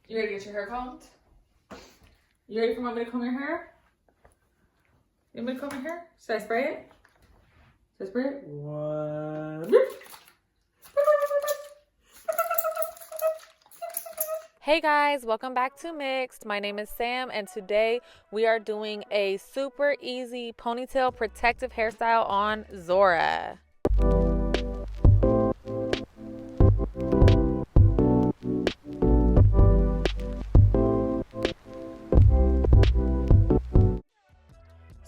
You ready to get your hair combed? You ready for mommy to comb your hair? You want me to comb your hair? Should I spray it? Should I spray it? One. Hey guys, welcome back to Mixed. My name is Sam and today we are doing a super easy ponytail protective hairstyle on Zora.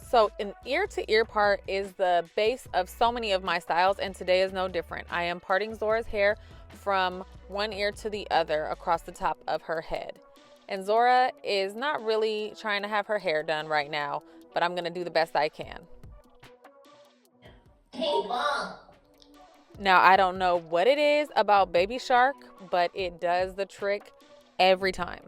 So an ear-to-ear part is the base of so many of my styles, and today is no different. I am parting Zora's hair from one ear to the other across the top of her head. And Zora is not really trying to have her hair done right now, but I'm gonna do the best I can. Hey, Mom. Now, I don't know what it is about Baby Shark, but it does the trick every time.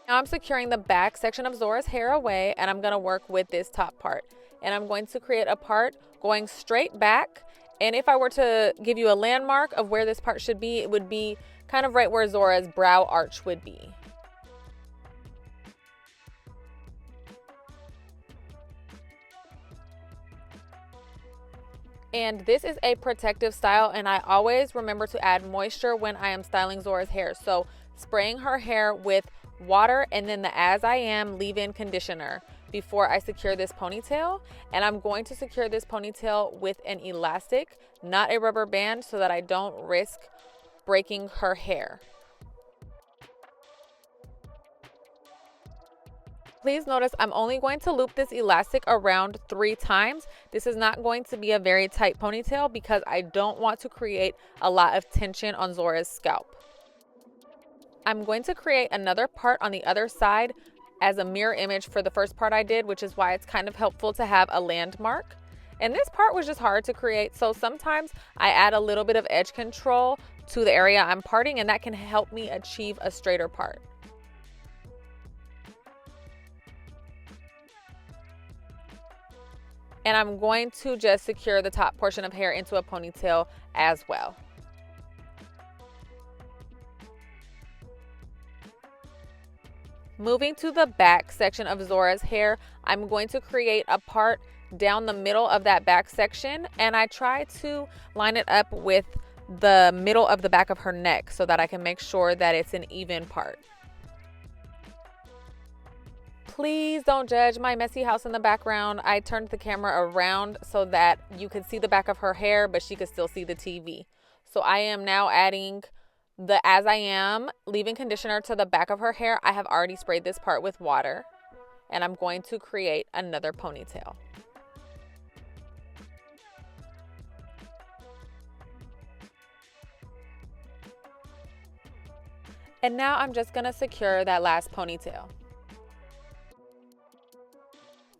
Now I'm securing the back section of Zora's hair away, and I'm going to work with this top part. And I'm going to create a part going straight back. And if I were to give you a landmark of where this part should be, it would be kind of right where Zora's brow arch would be. And this is a protective style, and I always remember to add moisture when I am styling Zora's hair. So spraying her hair with water and then the As I Am leave-in conditioner before I secure this ponytail. And I'm going to secure this ponytail with an elastic, not a rubber band, so that I don't risk breaking her hair. Please notice I'm only going to loop this elastic around 3 times. This is not going to be a very tight ponytail because I don't want to create a lot of tension on Zora's scalp. I'm going to create another part on the other side as a mirror image for the first part I did, which is why it's kind of helpful to have a landmark. And this part was just hard to create, so sometimes I add a little bit of edge control to the area I'm parting, and that can help me achieve a straighter part. And I'm going to just secure the top portion of hair into a ponytail as well. Moving to the back section of Zora's hair, I'm going to create a part down the middle of that back section, and I try to line it up with the middle of the back of her neck so that I can make sure that it's an even part. Please don't judge my messy house in the background. I turned the camera around so that you could see the back of her hair, but she could still see the TV. So I am now adding the As I Am leave-in conditioner to the back of her hair. I have already sprayed this part with water, and I'm going to create another ponytail. And now I'm just gonna secure that last ponytail.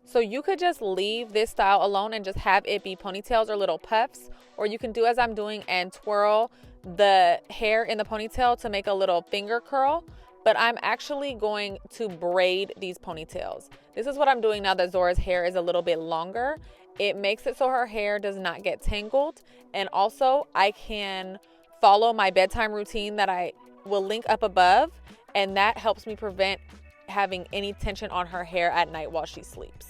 So you could just leave this style alone and just have it be ponytails or little puffs, or you can do as I'm doing and twirl the hair in the ponytail to make a little finger curl. But I'm actually going to braid these ponytails. This is what I'm doing now that Zora's hair is a little bit longer. It makes it so her hair does not get tangled, and also I can follow my bedtime routine that I will link up above, and that helps me prevent having any tension on her hair at night while she sleeps.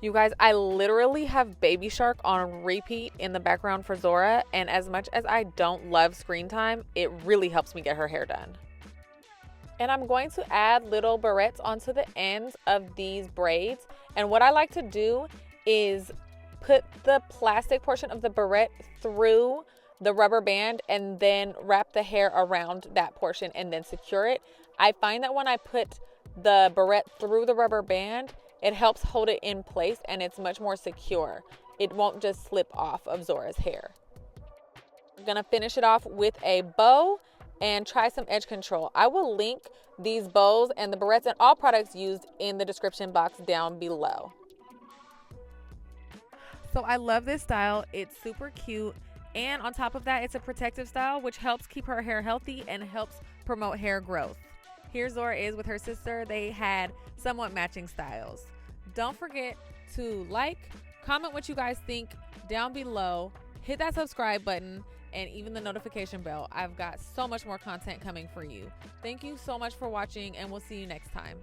You guys, I literally have Baby Shark on repeat in the background for Zora, and as much as I don't love screen time, it really helps me get her hair done. And I'm going to add little barrettes onto the ends of these braids, and what I like to do is put the plastic portion of the barrette through the rubber band and then wrap the hair around that portion and then secure it. I find that when I put the barrette through the rubber band, it helps hold it in place and it's much more secure. It won't just slip off of Zora's hair. I'm gonna finish it off with a bow and try some edge control. I will link these bows and the barrettes and all products used in the description box down below. So I love this style. It's super cute. And on top of that, it's a protective style, which helps keep her hair healthy and helps promote hair growth. Here Zora is with her sister. They had somewhat matching styles. Don't forget to like, comment what you guys think down below, hit that subscribe button, and even the notification bell. I've got so much more content coming for you. Thank you so much for watching, and we'll see you next time.